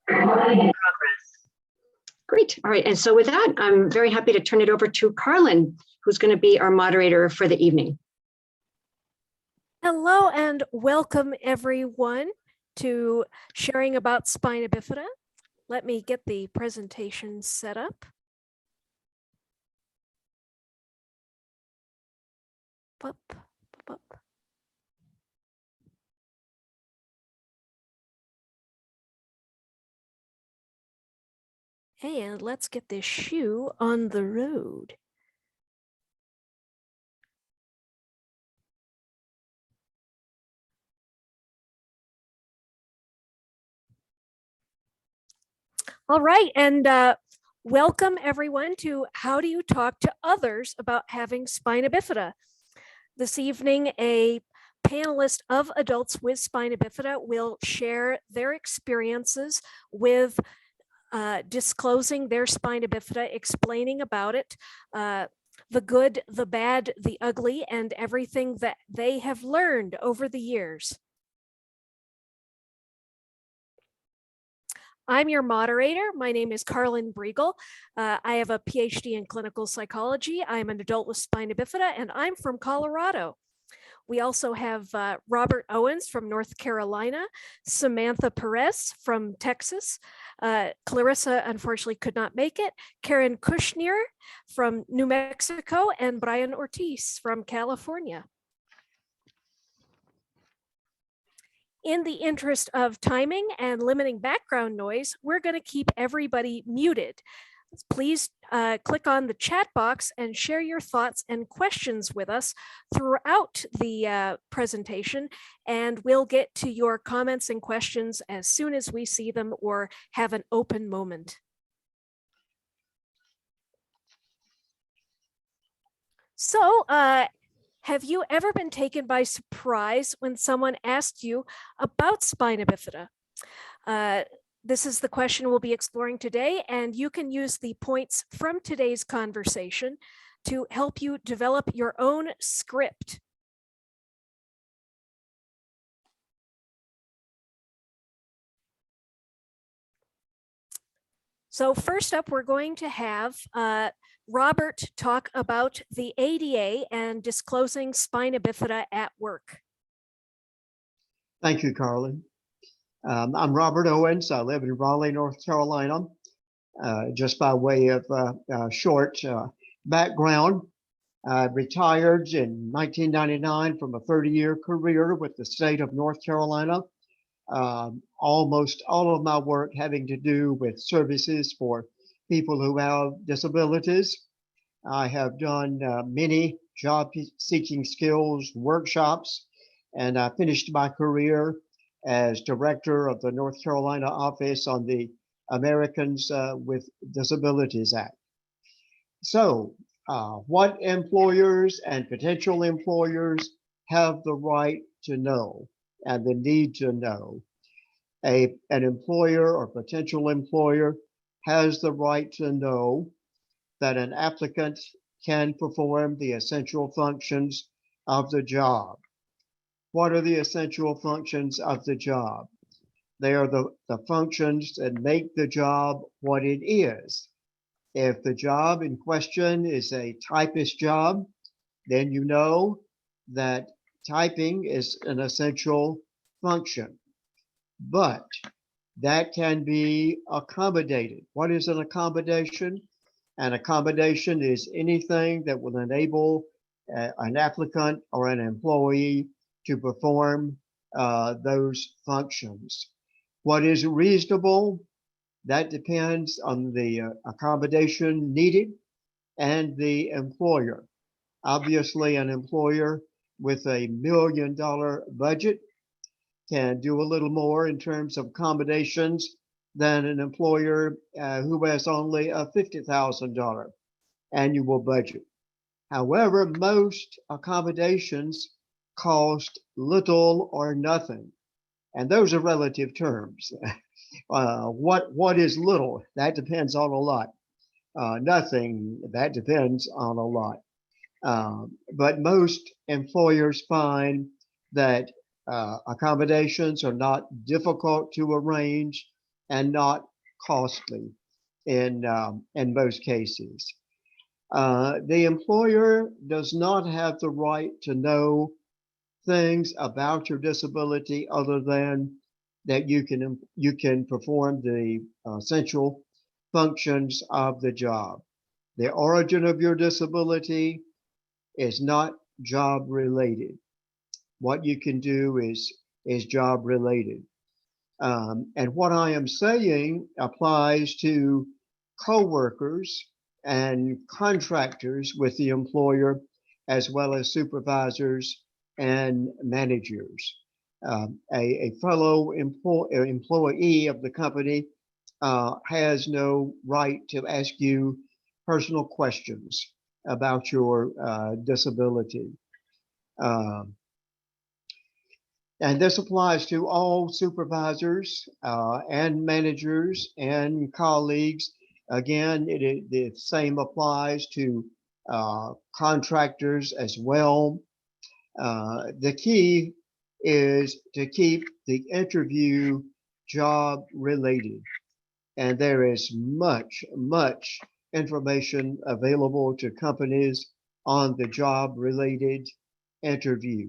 Progress. Great. All right. And so with that, I'm very happy to turn it over to Carlin, who's going to be our moderator for the evening. Hello and welcome everyone to sharing about spina bifida. Let me get the presentation set up. Up, up. And let's get this shoe on the road. All right, and welcome everyone to How Do You Talk to Others About Having Spina Bifida? This evening, a panelist of adults with spina bifida will share their experiences with disclosing their spina bifida, explaining about it, the good, the bad, the ugly, and everything that they have learned over the years. I'm your moderator. My name is Carlin Briegel. I have a PhD in clinical psychology. I'm an adult with spina bifida, and I'm from Colorado. We also have Robert Owens from North Carolina, Samantha Perez from Texas, Clarissa unfortunately could not make it, Karen Kushner from New Mexico, and Brian Ortiz from California. In the interest of timing and limiting background noise, we're going to keep everybody muted. Please click on the chat box and share your thoughts and questions with us throughout the presentation, and we'll get to your comments and questions as soon as we see them or have an open moment. So, have you ever been taken by surprise when someone asked you about spina bifida? This is the question we'll be exploring today, and you can use the points from today's conversation to help you develop your own script. So first up, we're going to have Robert talk about the ADA and disclosing spina bifida at work. Thank you, Carlin. I'm Robert Owens. I live in Raleigh, North Carolina. Just by way of short background, I retired in 1999 from a 30-year career with the state of North Carolina. Almost all of my work having to do with services for people who have disabilities. I have done many job-seeking skills workshops, and I finished my career as director of the North Carolina office on the Americans with Disabilities Act. So what employers and potential employers have the right to know and the need to know? An employer or potential employer has the right to know that an applicant can perform the essential functions of the job. What are the essential functions of the job? They are the functions that make the job what it is. If the job in question is a typist job, then you know that typing is an essential function. But that can be accommodated. What is an accommodation? An accommodation is anything that will enable an applicant or an employee to perform those functions. What is reasonable? That depends on the accommodation needed and the employer. Obviously, an employer with $1 million budget can do a little more in terms of accommodations than an employer who has only a $50,000 annual budget. However, most accommodations cost little or nothing, and those are relative terms. What is little? That depends on a lot. Nothing, that depends on a lot. But most employers find that accommodations are not difficult to arrange and not costly in most cases. The employer does not have the right to know things about your disability other than that you can perform the essential functions of the job. The origin of your disability is not job related. What you can do is job related. And what I am saying applies to coworkers and contractors with the employer, as well as supervisors and managers. A fellow employee of the company has no right to ask you personal questions about your disability. And this applies to all supervisors and managers and colleagues. Again, the same applies to contractors as well. The key is to keep the interview job related. And there is much information available to companies on the job related interview.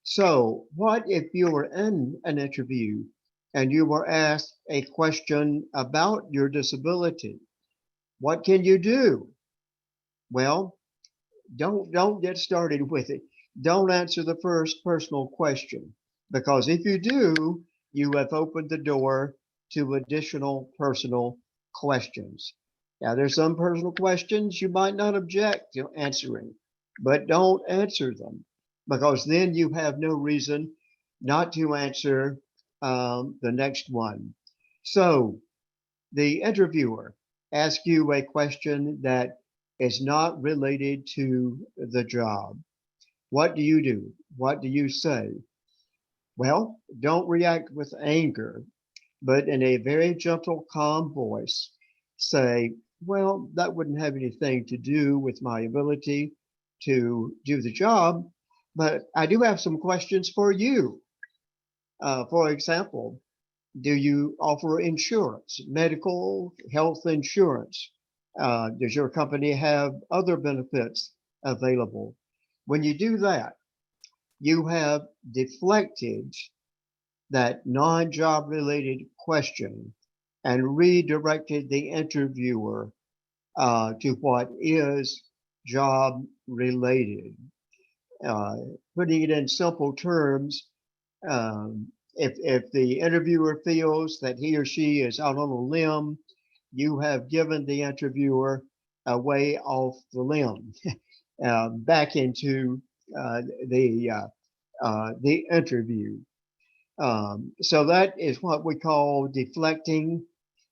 So what if you were in an interview and you were asked a question about your disability? What can you do? Well, don't get started with it. Don't answer the first personal question, because if you do, you have opened the door to additional personal questions. Now, there's some personal questions you might not object to answering, but don't answer them, because then you have no reason not to answer the next one. So the interviewer asks you a question that is not related to the job. What do you do? What do you say? Well, don't react with anger, but in a very gentle, calm voice, say, well, that wouldn't have anything to do with my ability to do the job, but I do have some questions for you. For example, do you offer insurance, medical health insurance? Does your company have other benefits available? When you do that, you have deflected that non-job related question and redirected the interviewer to what is job related. Putting it in simple terms, if the interviewer feels that he or she is out on a limb, you have given the interviewer a way off the limb, back into the interview. So that is what we call deflecting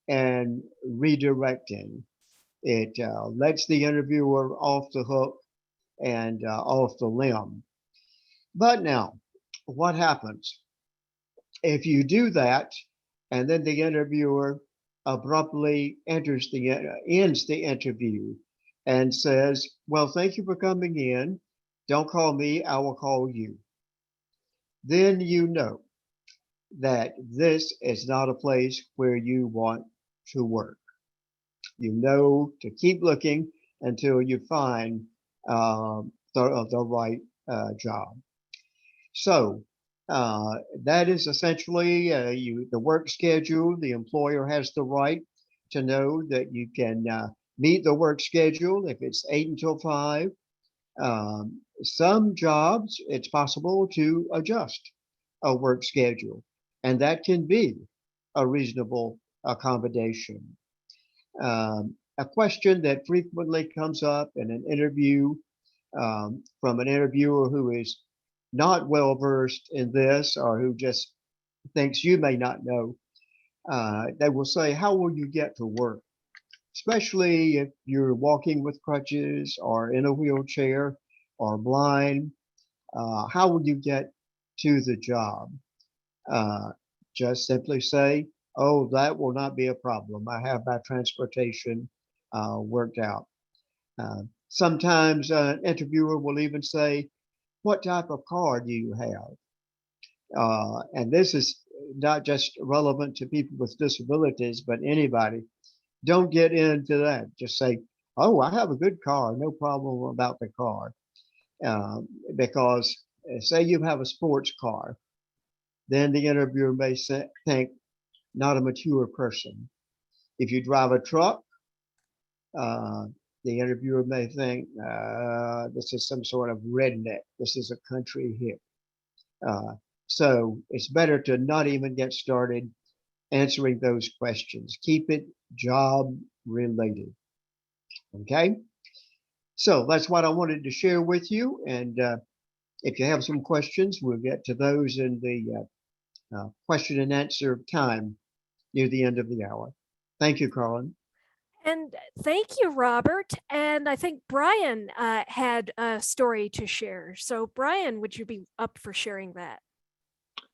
and redirecting. It lets the interviewer off the hook and off the limb. But now, what happens if you do that and then the interviewer abruptly ends the interview and says, well, thank you for coming in. Don't call me, I will call you. Then you know that this is not a place where you want to work. You know to keep looking until you find the right job. So that is essentially the work schedule. The employer has the right to know that you can meet the work schedule if it's 8 until 5. Some jobs, it's possible to adjust a work schedule, and that can be a reasonable accommodation. A question that frequently comes up in an interview from an interviewer who is not well versed in this or who just thinks you may not know, they will say, how will you get to work? Especially if you're walking with crutches or in a wheelchair or blind, how will you get to the job? Just simply say, oh, that will not be a problem. I have my transportation worked out. Sometimes an interviewer will even say, what type of car do you have? And this is not just relevant to people with disabilities, but anybody. Don't get into that. Just say, oh, I have a good car, no problem about the car. Because say you have a sports car, then the interviewer may think not a mature person. If you drive a truck, the interviewer may think this is some sort of redneck. This is a country hick. So it's better to not even get started answering those questions. Keep it job related. Okay. So that's what I wanted to share with you. And if you have some questions, we'll get to those in the question and answer time near the end of the hour. Thank you, Carlin. And thank you, Robert. And I think Brian had a story to share. So Brian, would you be up for sharing that?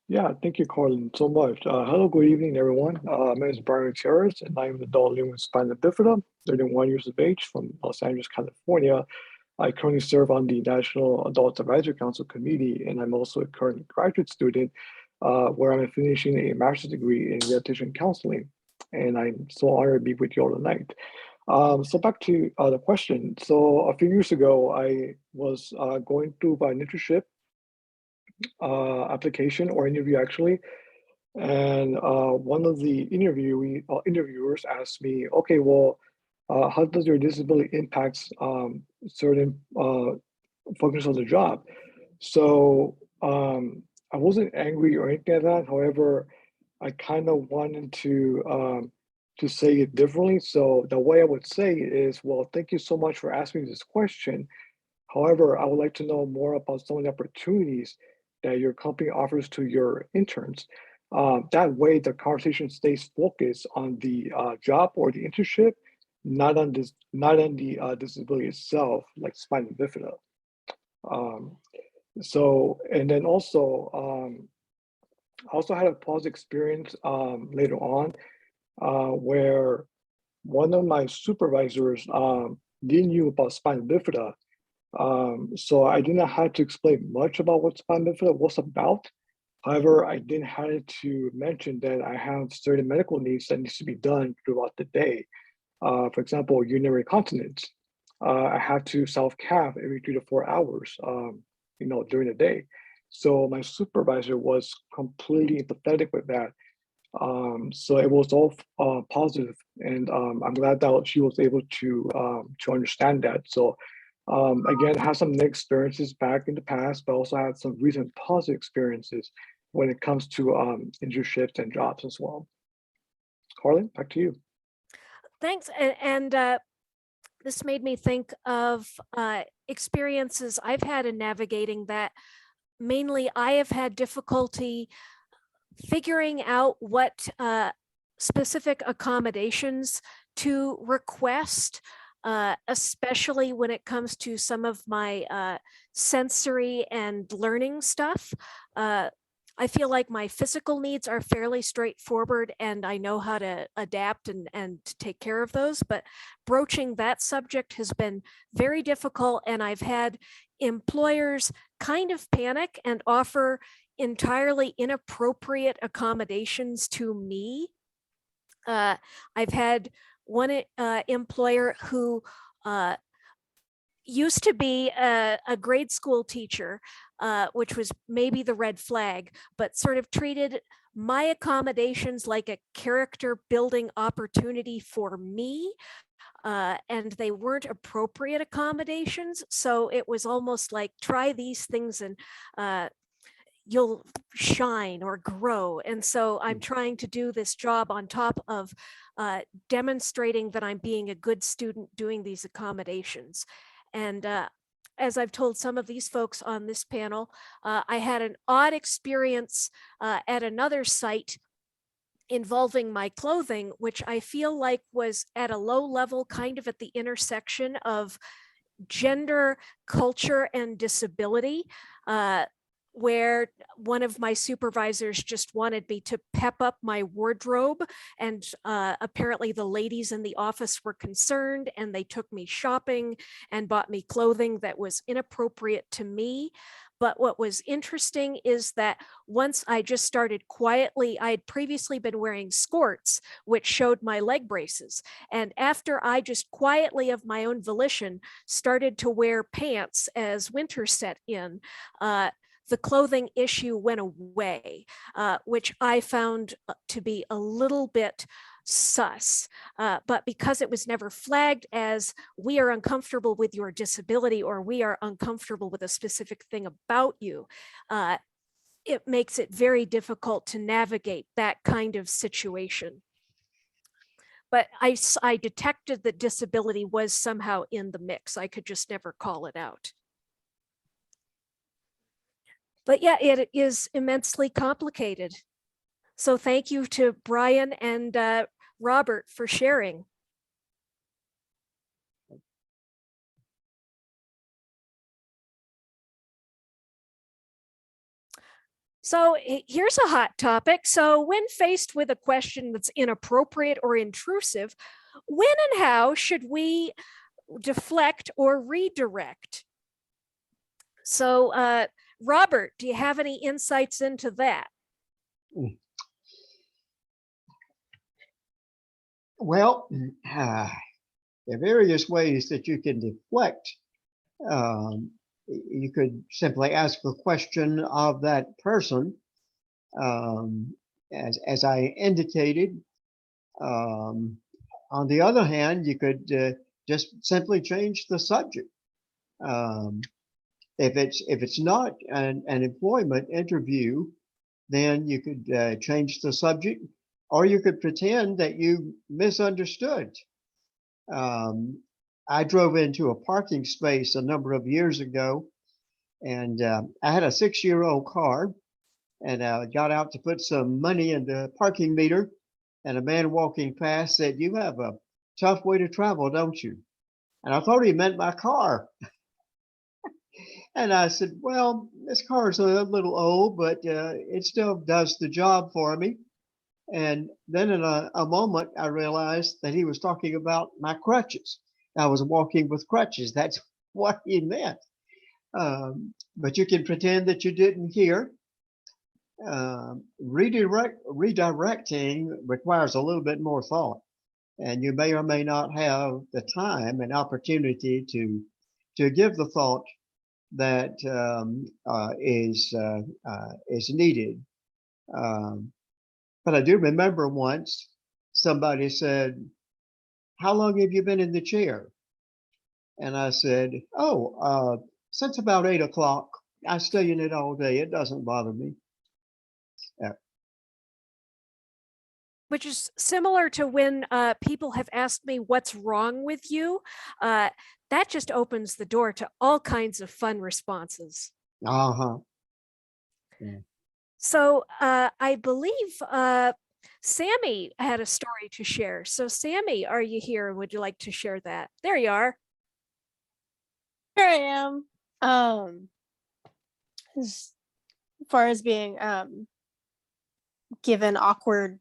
Yeah, thank you, Carlin, so much. Hello, good evening, everyone. My name is Brian Gutierrez, and I'm an adult living with spina bifida, 31 years of age, from Los Angeles, California. I currently serve on the National Adult Advisory Council Committee, and I'm also a current graduate student where I'm finishing a master's degree in rehabilitation counseling. And I'm so honored to be with you all tonight. So back to the question. So a few years ago, I was going through an internship application or interview actually, and one of the interviewers asked me, okay, well, how does your disability impacts certain functions of the job? So I wasn't angry or anything like that. However, I kind of wanted to say it differently. So the way I would say it is, well, thank you so much for asking this question. However, I would like to know more about some of the opportunities that your company offers to your interns. That way, the conversation stays focused on the job or the internship, not on the disability itself, like spina bifida. And then also, I also had a positive experience later on where one of my supervisors didn't knew about spina bifida. So I did not have to explain much about what spina bifida was about. However, I didn't have to mention that I have certain medical needs that needs to be done throughout the day. For example, urinary incontinence. I have to self-cath every 3 to 4 hours, during the day. So my supervisor was completely empathetic with that. So it was all positive, and I'm glad that she was able to understand that. So again, I had some negative experiences back in the past, but also had some recent positive experiences when it comes to internships and jobs as well. Carlin, back to you. Thanks. And this made me think of experiences I've had in navigating that. Mainly, I have had difficulty figuring out what specific accommodations to request, especially when it comes to some of my sensory and learning stuff. I feel like my physical needs are fairly straightforward and I know how to adapt and take care of those, but broaching that subject has been very difficult, and I've had employers kind of panic and offer entirely inappropriate accommodations to me. I've had one employer who used to be a grade school teacher, which was maybe the red flag, but sort of treated my accommodations like a character building opportunity for me. And they weren't appropriate accommodations. So it was almost like, try these things and you'll shine or grow. And so I'm trying to do this job on top of demonstrating that I'm being a good student doing these accommodations. And as I've told some of these folks on this panel, I had an odd experience at another site involving my clothing, which I feel like was at a low level, kind of at the intersection of gender, culture, and disability, where one of my supervisors just wanted me to pep up my wardrobe. And apparently the ladies in the office were concerned, and they took me shopping and bought me clothing that was inappropriate to me. But what was interesting is that once I just started quietly, I had previously been wearing skirts, which showed my leg braces. And after I just quietly, of my own volition, started to wear pants as winter set in, the clothing issue went away, which I found to be a little bit sus. But because it was never flagged as we are uncomfortable with your disability or we are uncomfortable with a specific thing about you, it makes it very difficult to navigate that kind of situation. But I detected that disability was somehow in the mix. I could just never call it out. But yeah, it is immensely complicated. So thank you to Brian and Robert for sharing. So here's a hot topic. So when faced with a question that's inappropriate or intrusive, when and how should we deflect or redirect? So Robert, do you have any insights into that? Well, there are various ways that you can deflect. You could simply ask a question of that person. As I indicated, on the other hand, you could just simply change the subject. If it's not an employment interview, then you could change the subject, or you could pretend that you misunderstood. I drove into a parking space a number of years ago, and I had a 6-year-old car, and I got out to put some money in the parking meter, and a man walking past said, "You have a tough way to travel, don't you?" And I thought he meant my car. And I said, "Well, this car is a little old, but it still does the job for me." And then in a moment, I realized that he was talking about my crutches. I was walking with crutches. That's what he meant. But you can pretend that you didn't hear. Redirecting requires a little bit more thought, and you may or may not have the time and opportunity to give the thought that is needed. But I do remember once somebody said, "How long have you been in the chair?" And I said, "Oh, since about 8 o'clock. I stay in it all day. It doesn't bother me." Which is similar to when people have asked me what's wrong with you. That just opens the door to all kinds of fun responses. Uh-huh. Yeah. So I believe Sammy had a story to share. So Sammy, are you here? Would you like to share that? There you are. Here I am. As far as being given awkward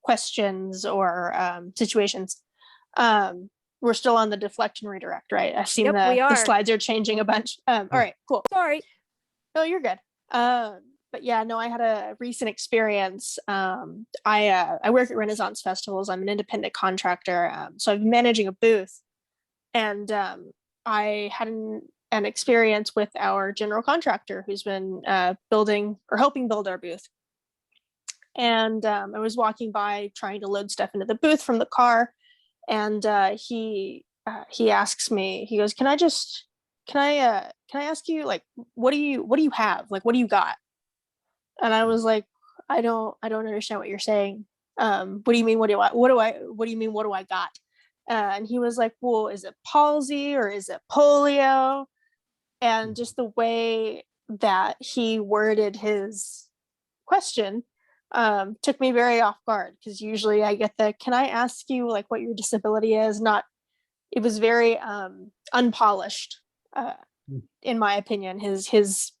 questions or situations, we're still on the deflect and redirect, right? I've seen Yep, we the are. slides are changing a bunch. All right, cool. Sorry. No, you're good. But yeah, no, I had a recent experience. I work at Renaissance festivals. I'm an independent contractor, so I've been managing a booth, and I had an experience with our general contractor who's been building or helping build our booth. And I was walking by trying to load stuff into the booth from the car, and he asks me, he goes, can I ask you, like, what do you have? Like, what do you got? And I was like, I don't understand what you're saying. What do you mean? What do you mean? What do I got? And he was like, well, is it palsy or is it polio? And just the way that he worded his question took me very off guard, because usually I get the, can I ask you like what your disability is? Not, it was very unpolished, in my opinion, his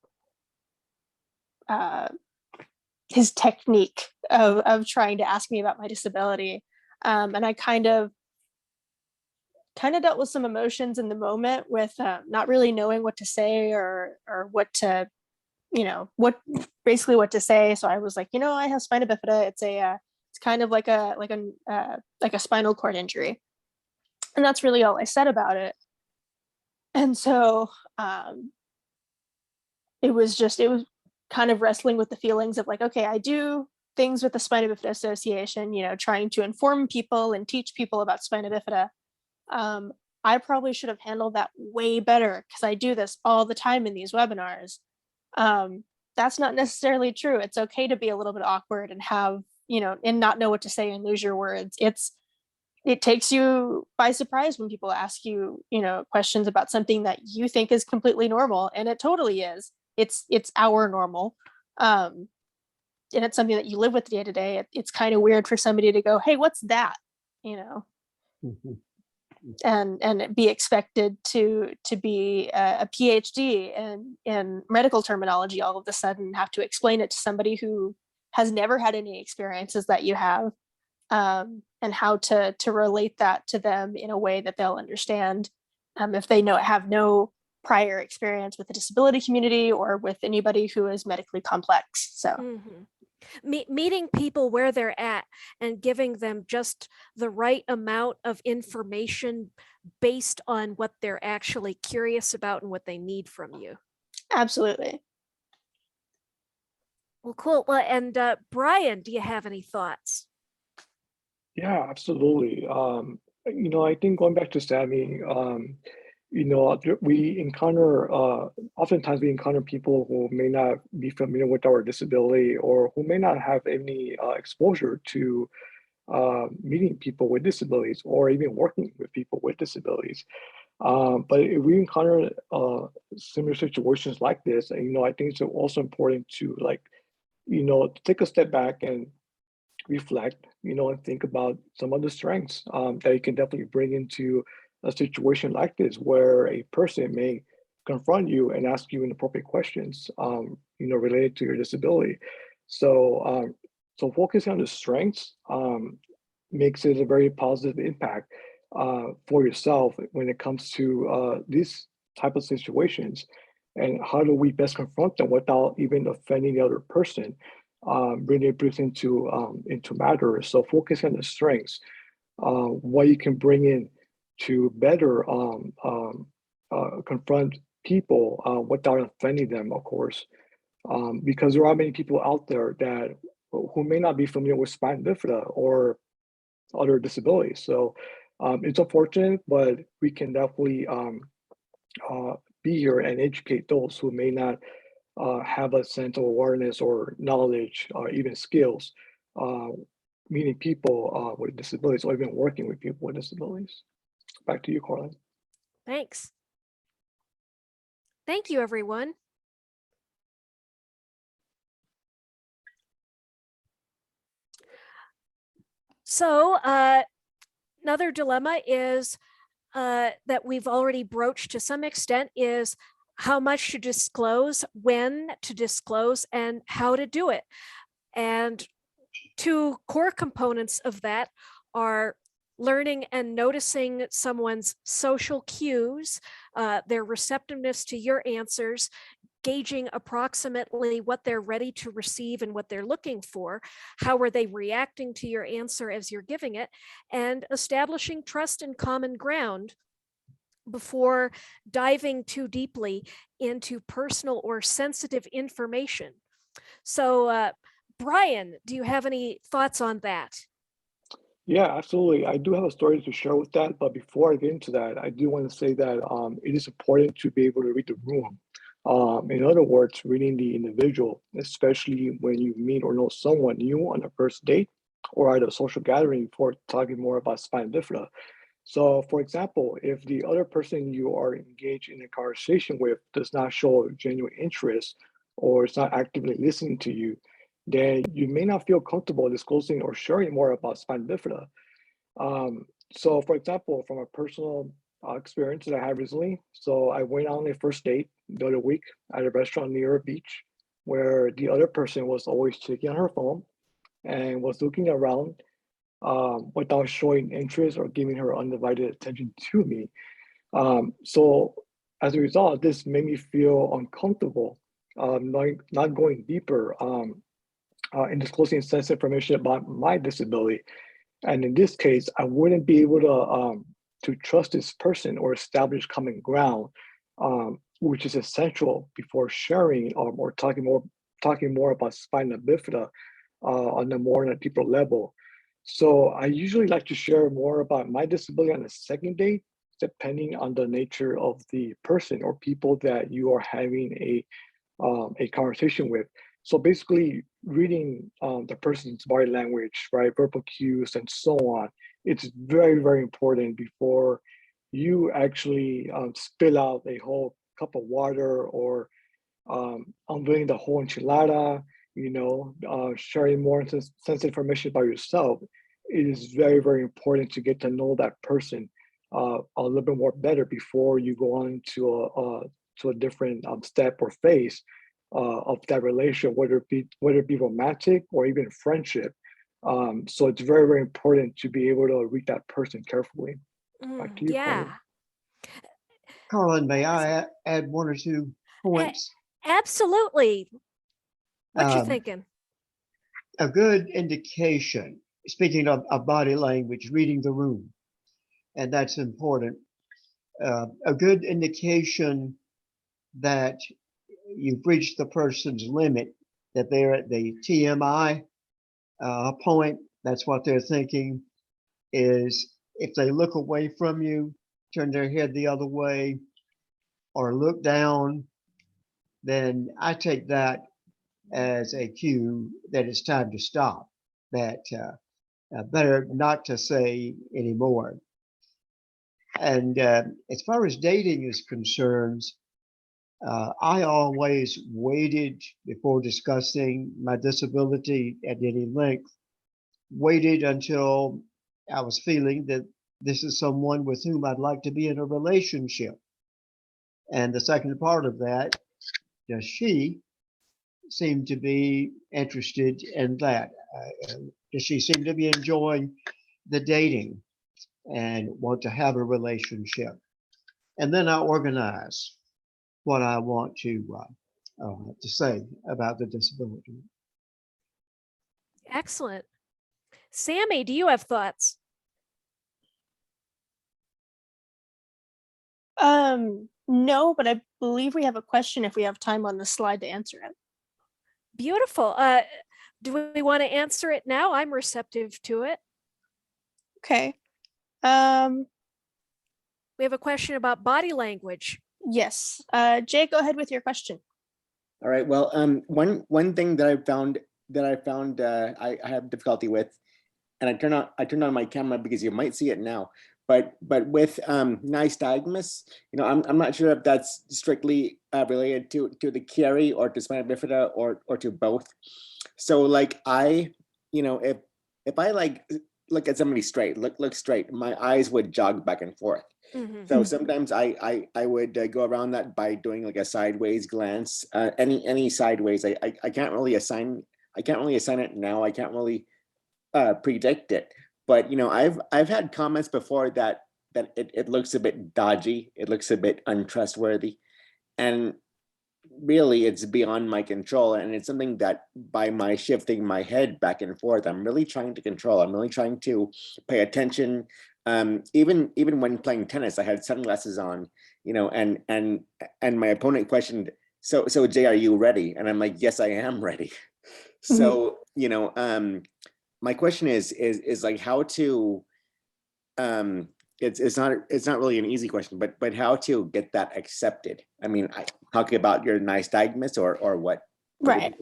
technique of trying to ask me about my disability. And I kind of dealt with some emotions in the moment with not really knowing what to say or what to basically what to say. So I was like, I have spina bifida. It's kind of like a spinal cord injury, and that's really all I said about it. And so it was kind of wrestling with the feelings of like, okay, I do things with the Spina Bifida Association, trying to inform people and teach people about spina bifida. I probably should have handled that way better because I do this all the time in these webinars. That's not necessarily true. It's okay to be a little bit awkward and have, and not know what to say and lose your words. It takes you by surprise when people ask you, questions about something that you think is completely normal, and it totally is. It's our normal. And it's something that you live with day to day. It's kind of weird for somebody to go, hey, what's that? Mhm. And be expected to be a PhD in medical terminology all of a sudden, have to explain it to somebody who has never had any experiences that you have, and how to relate that to them in a way that they'll understand, if they have no prior experience with the disability community or with anybody who is medically complex. So meeting people where they're at and giving them just the right amount of information based on what they're actually curious about and what they need from you. absolutely. Well, cool. Well, and Brian, do you have any thoughts? Yeah, absolutely. I think going back to Sammy, we encounter, oftentimes we encounter people who may not be familiar with our disability or who may not have any exposure to meeting people with disabilities or even working with people with disabilities. But if we encounter similar situations like this, and, I think it's also important to take a step back and reflect, and think about some of the strengths that you can definitely bring into a situation like this, where a person may confront you and ask you inappropriate questions, related to your disability. So, so focusing on the strengths makes it a very positive impact for yourself when it comes to these type of situations. And how do we best confront them without even offending the other person? Bring it into matters. So focus on the strengths, what you can bring in to better confront people without offending them, of course, because there are many people out there that who may not be familiar with spina bifida or other disabilities. So it's unfortunate, but we can definitely be here and educate those who may not have a sense of awareness or knowledge or even skills, meeting people with disabilities or even working with people with disabilities. Back to you, Carlin. Thanks. Thank you, everyone. So another dilemma is that we've already broached to some extent is how much to disclose, when to disclose, and how to do it. And two core components of that are learning and noticing someone's social cues, their receptiveness to your answers, gauging approximately what they're ready to receive and what they're looking for, how are they reacting to your answer as you're giving it, and establishing trust and common ground before diving too deeply into personal or sensitive information. So, Brian, do you have any thoughts on that? Yeah, absolutely. I do have a story to share with that, but before I get into that, I do want to say that it is important to be able to read the room. In other words, reading the individual, especially when you meet or know someone new on a first date or at a social gathering before talking more about spina bifida. So, for example, if the other person you are engaged in a conversation with does not show genuine interest or is not actively listening to you, then you may not feel comfortable disclosing or sharing more about spina bifida. So, for example, from a personal experience that I had recently, so I went on a first date the other week at a restaurant near a beach where the other person was always checking on her phone and was looking around without showing interest or giving her undivided attention to me. So as a result, this made me feel uncomfortable not going deeper in disclosing sensitive information about my disability. And in this case, I wouldn't be able to trust this person or establish common ground, which is essential before sharing or talking more about spina bifida on a deeper level. So I usually like to share more about my disability on the second date, depending on the nature of the person or people that you are having a conversation with. So basically reading the person's body language, right, verbal cues and so on, it's very, very important before you actually spill out a whole cup of water or unveiling the whole enchilada, sharing more sensitive information about yourself. It is very, very important to get to know that person a little bit more better before you go on to a different step or phase of that relationship, whether it be romantic or even friendship. So it's very, very important to be able to read that person carefully. Back to you, Yeah, Carlin, may I add one or two points? absolutely. What you Um, thinking? A good indication, speaking of body language, reading the room, and that's important. A good indication that you've reached the person's limit, that they're at the TMI point, that's what they're thinking, is if they look away from you, turn their head the other way, or look down, then I take that as a cue that it's time to stop, that better not to say anymore. And as far as dating is concerned, I always waited before discussing my disability at any length, waited until I was feeling that this is someone with whom I'd like to be in a relationship. And the second part of that, does she seem to be interested in that? Does she seem to be enjoying the dating and want to have a relationship? And then I organize what I want to say about the disability. Excellent. Sammy, do you have thoughts? No, but I believe we have a question if we have time on the slide to answer it. Beautiful. Do we want to answer it now? I'm receptive to it. Okay. We have a question about body language. Yes. Jay, go ahead with your question. All right. Well, one thing that I found I have difficulty with, and I turned on my camera because you might see it now. But with nystagmus, I'm not sure if that's strictly related to the Chiari or to spina bifida or to both. So like if I like look at somebody straight, look straight, my eyes would jog back and forth. Mhm. So sometimes I would go around that by doing like a sideways glance, any sideways. I can't really assign it now. I can't really predict it. But I've had comments before that it looks a bit dodgy, it looks a bit untrustworthy, and really it's beyond my control. And it's something that by my shifting my head back and forth, I'm really trying to control. I'm really trying to pay attention. Even when playing tennis, I had sunglasses on, and my opponent questioned, so Jay, are you ready? And I'm like, yes, I am ready. So my question is like how to it's not really an easy question, but how to get that accepted. I mean, talking about your nystagmus or what? Right.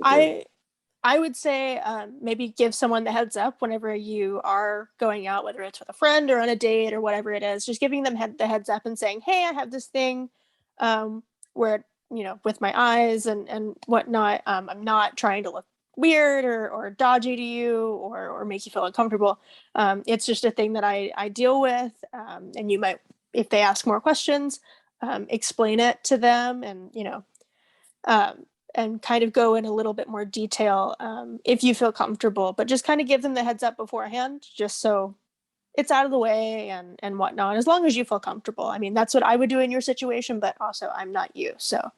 I would say maybe give someone the heads up whenever you are going out, whether it's with a friend or on a date or whatever it is, just giving them the heads up and saying, hey, I have this thing where, with my eyes and whatnot, I'm not trying to look weird or dodgy to you or make you feel uncomfortable. It's just a thing that I deal with. And you might, if they ask more questions, explain it to them and kind of go in a little bit more detail if you feel comfortable, but just kind of give them the heads up beforehand, just so it's out of the way and whatnot, as long as you feel comfortable. I mean, that's what I would do in your situation, but also I'm not you. So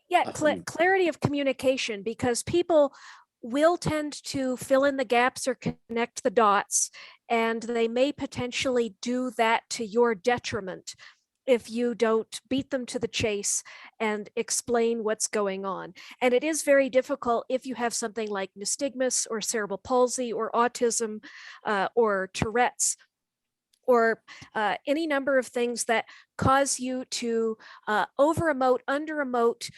Yeah, Awesome. clarity of communication, because people will tend to fill in the gaps or connect the dots, and they may potentially do that to your detriment if you don't beat them to the chase and explain what's going on. And it is very difficult if you have something like nystagmus or cerebral palsy or autism or Tourette's, or any number of things that cause you to over emote, under emote,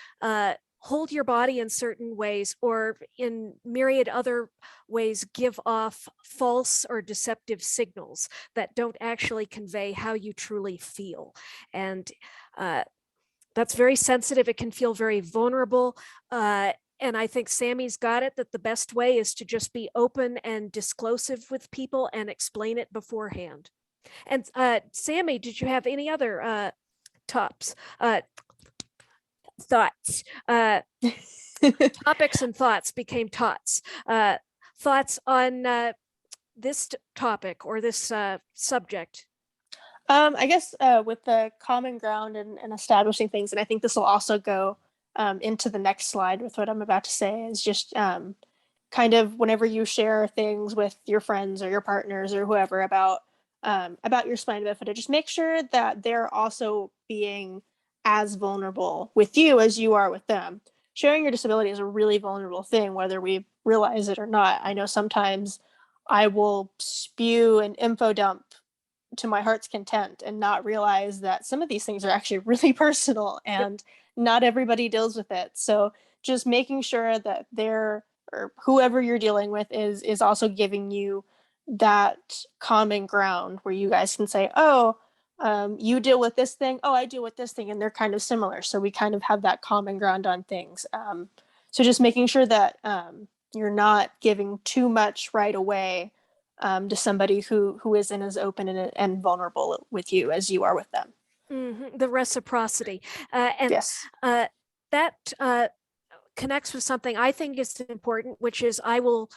hold your body in certain ways, or in myriad other ways give off false or deceptive signals that don't actually convey how you truly feel. And that's very sensitive. It can feel very vulnerable. And I think Sammy's got it, that the best way is to just be open and disclosive with people and explain it beforehand. And Sammy, did you have any other thoughts? Topics and thoughts became tots. Thoughts on this topic or this subject? I guess with the common ground and establishing things, and I think this will also go into the next slide with what I'm about to say, is just kind of whenever you share things with your friends or your partners or whoever about your spina bifida, just make sure that they're also being as vulnerable with you as you are with them. Sharing your disability is a really vulnerable thing, whether we realize it or not. I know sometimes I will spew an info dump to my heart's content and not realize that some of these things are actually really personal, and not everybody deals with it. So just making sure that they're, or whoever you're dealing with, is also giving you that common ground where you guys can say, oh, you deal with this thing, oh, I deal with this thing, and they're kind of similar, so we kind of have that common ground on things. So just making sure that you're not giving too much right away to somebody who isn't as open and vulnerable with you as you are with them. Mm-hmm. The reciprocity. And yes. That connects with something I think is important, which is I will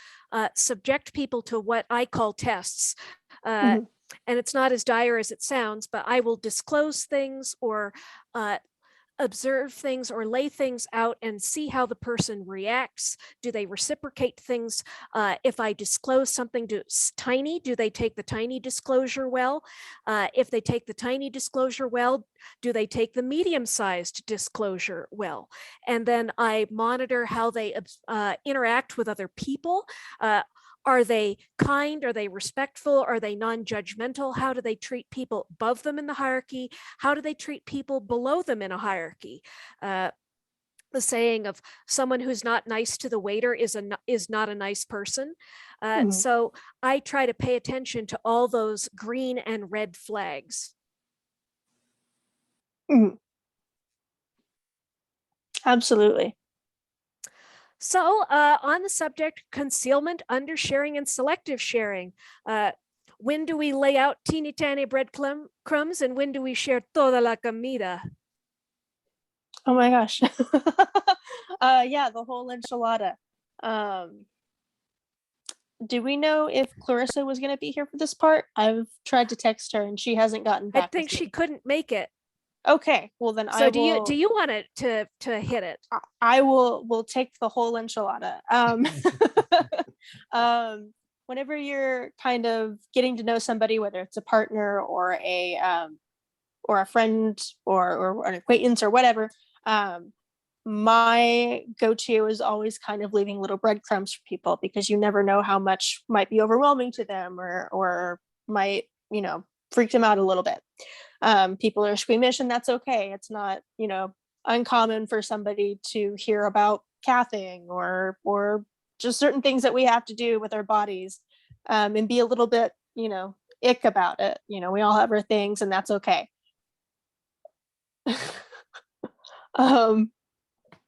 subject people to what I call tests. Mm-hmm. And it's not as dire as it sounds, but I will disclose things or observe things or lay things out and see how the person reacts. Do they reciprocate things? If I disclose something tiny, do they take the tiny disclosure well? If they take the tiny disclosure well, do they take the medium-sized disclosure well? And then I monitor how they interact with other people. Are they kind? Are they respectful? Are they non-judgmental? How do they treat people above them in the hierarchy? How do they treat people below them in a hierarchy? The saying of someone who's not nice to the waiter is not a nice person. Mm-hmm. So I try to pay attention to all those green and red flags. Mm-hmm. Absolutely. So on the subject, concealment, undersharing, and selective sharing, when do we lay out teeny tiny breadcrumbs, and when do we share toda la comida? Oh my gosh. Yeah, the whole enchilada. Do we know if Clarissa was going to be here for this part? I've tried to text her and she hasn't gotten back. I think she couldn't make it. Okay, well then so do you want it to hit it? I will take the whole enchilada. Whenever you're kind of getting to know somebody, whether it's a partner or a friend or an acquaintance or whatever, my go-to is always kind of leaving little breadcrumbs for people, because you never know how much might be overwhelming to them or might, freak them out a little bit. People are squeamish, and that's okay. It's not, uncommon for somebody to hear about cathing or just certain things that we have to do with our bodies, and be a little bit, ick about it. We all have our things, and that's okay.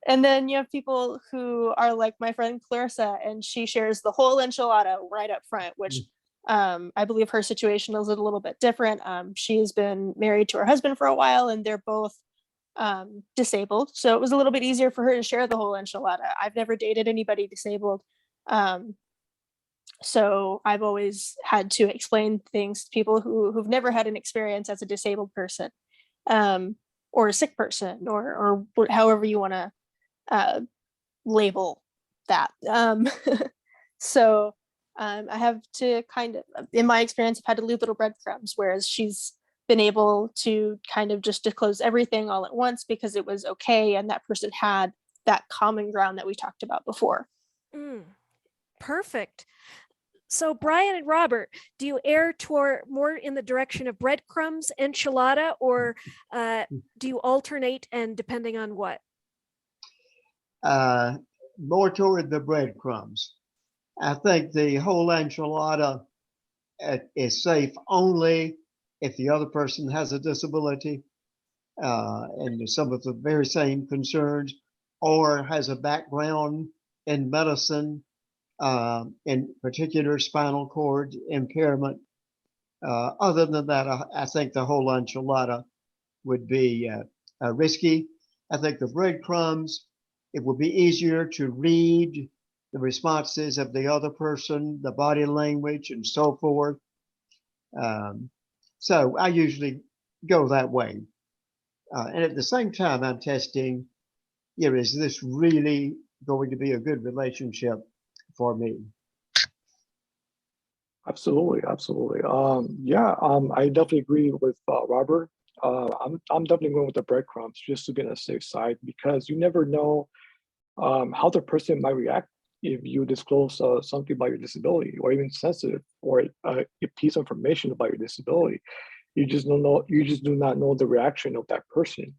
And then you have people who are like my friend Clarissa, and she shares the whole enchilada right up front, which I believe her situation is a little bit different. She's been married to her husband for a while, and they're both disabled. So it was a little bit easier for her to share the whole enchilada. I've never dated anybody disabled. So I've always had to explain things to people who've never had an experience as a disabled person, or a sick person, or however you want to label that. So I have to kind of, in my experience, I've had to leave little breadcrumbs, whereas she's been able to kind of just disclose everything all at once because it was okay, and that person had that common ground that we talked about before. Perfect. So Brian and Robert, do you err toward more in the direction of breadcrumbs, enchilada, or do you alternate, and depending on what? More toward the breadcrumbs. I think the whole enchilada is safe only if the other person has a disability and some of the very same concerns, or has a background in medicine, in particular spinal cord impairment. Other than that, I think the whole enchilada would be risky. I think the breadcrumbs, it would be easier to read the responses of the other person, the body language and so forth. So I usually go that way. And at the same time, I'm testing, is this really going to be a good relationship for me? Absolutely, absolutely. I definitely agree with Robert. I'm definitely going with the breadcrumbs just to be on the safe side, because you never know how the person might react if you disclose something about your disability, or even sensitive, or a piece of information about your disability. You just don't know. You just do not know the reaction of that person.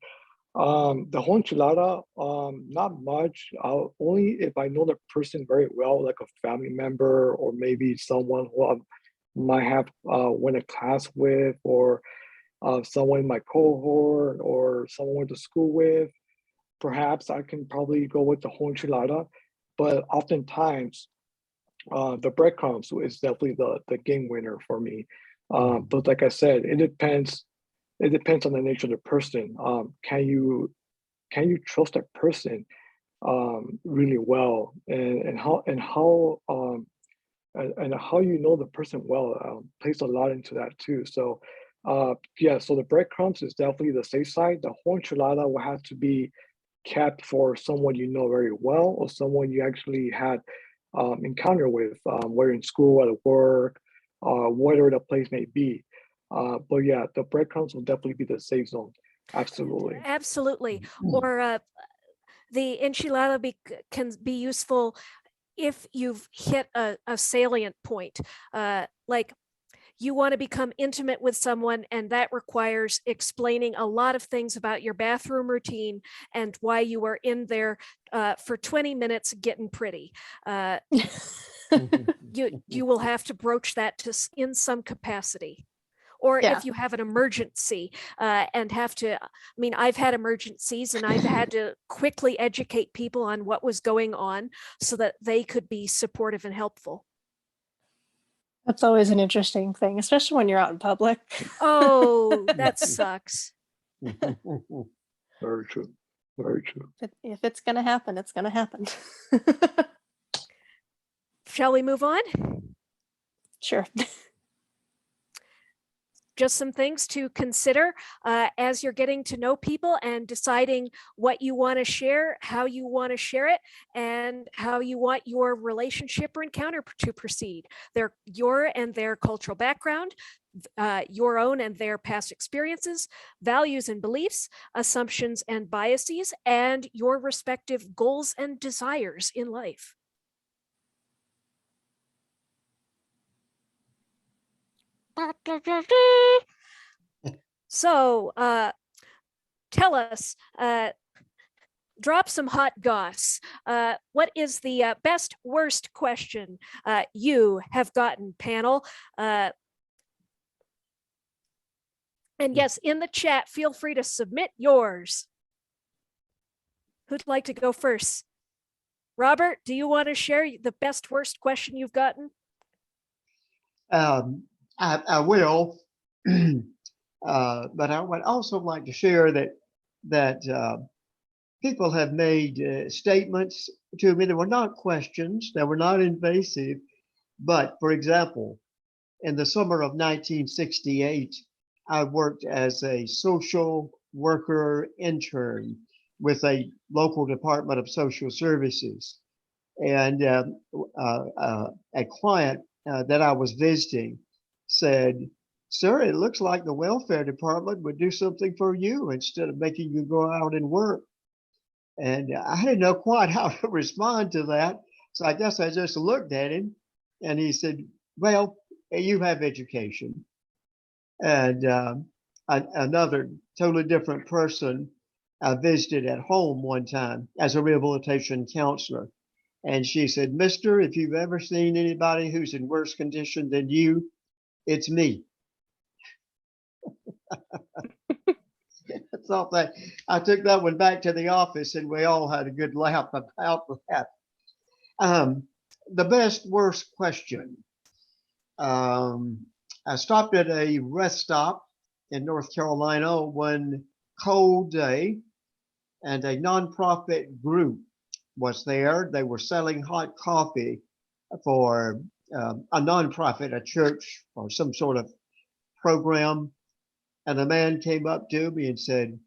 The whole enchilada, not much. Only if I know the person very well, like a family member, or maybe someone who I might have went to class with, or someone in my cohort, or someone I went to school with. Perhaps I can probably go with the whole enchilada, but oftentimes the breadcrumbs is definitely the game winner for me. But like I said, it depends. It depends on the nature of the person. Can you trust that person really well, and how you know the person well plays a lot into that too. So so the breadcrumbs is definitely the safe side. The whole enchilada will have to be kept for someone you know very well, or someone you actually had encounter with, whether in school, at work, whatever the place may be. But yeah, the breadcrumbs will definitely be the safe zone. Absolutely. Absolutely. Or the enchilada can be useful if you've hit a salient point, like you want to become intimate with someone, and that requires explaining a lot of things about your bathroom routine and why you were in there for 20 minutes getting pretty. You will have to broach that in some capacity. Or if you have an emergency and have to, I've had emergencies, and I've had to quickly educate people on what was going on so that they could be supportive and helpful. That's always an interesting thing, especially when you're out in public. Oh, that sucks. Very true. Very true. If it's going to happen, it's going to happen. Shall we move on? Sure. Just some things to consider as you're getting to know people and deciding what you want to share, how you want to share it, and how you want your relationship or encounter to proceed. Your and their cultural background, your own and their past experiences, values and beliefs, assumptions and biases, and your respective goals and desires in life. So tell us, drop some hot goss. What is the best, worst question you have gotten, panel? And yes, in the chat, feel free to submit yours. Who'd like to go first? Robert, do you want to share the best, worst question you've gotten? I will, but I would also like to share that people have made statements to me that were not questions, that were not invasive, but for example, in the summer of 1968, I worked as a social worker intern with a local Department of Social Services. And a client that I was visiting said, "Sir, it looks like the welfare department would do something for you instead of making you go out and work." And I didn't know quite how to respond to that. So I guess I just looked at him and he said, "Well, you have education." And another totally different person I visited at home one time as a rehabilitation counselor. And she said, "Mister, if you've ever seen anybody who's in worse condition than you, it's me." I took that one back to the office and we all had a good laugh about that. The best worst question. I stopped at a rest stop in North Carolina one cold day, and a nonprofit group was there. They were selling hot coffee for a nonprofit, a church, or some sort of program. And a man came up to me and said,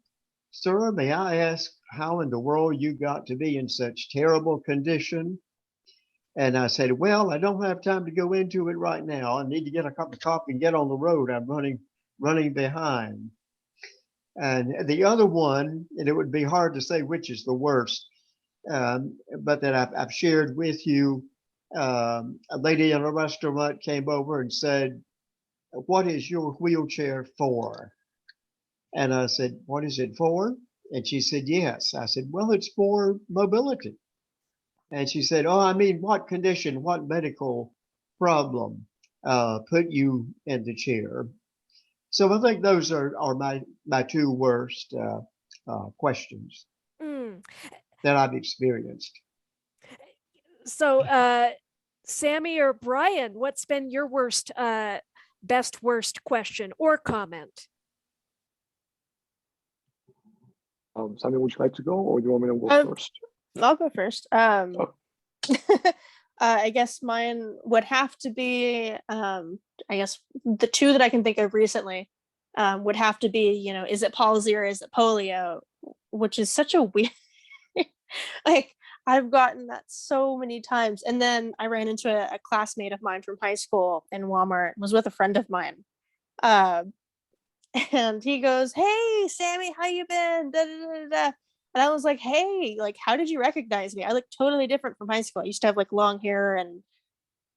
"Sir, may I ask how in the world you got to be in such terrible condition?" And I said, "Well, I don't have time to go into it right now. I need to get a cup of coffee and get on the road. I'm running behind." And the other one, and it would be hard to say which is the worst, but that I've shared with you, a lady in a restaurant came over and said, "What is your wheelchair for?" And I said, "What is it for?" And she said, "Yes." I said, "Well, it's for mobility." And she said, "Oh, I mean, what condition, what medical problem put you in the chair?" So I think those are my two worst questions Mm. that I've experienced. So, Sammy or Brian, what's been your worst, best worst question or comment? Sammy, would you like to go, or do you want me to go first? I'll go first. Oh. I guess mine would have to be, I guess the two that I can think of recently would have to be, is it palsy or is it polio? Which is such a weird, like, I've gotten that so many times. And then I ran into a classmate of mine from high school in Walmart, was with a friend of mine. And he goes, "Hey, Sammy, how you been? Da, da, da, da." And I was like, "Hey, like, how did you recognize me? I look totally different from high school. I used to have like long hair and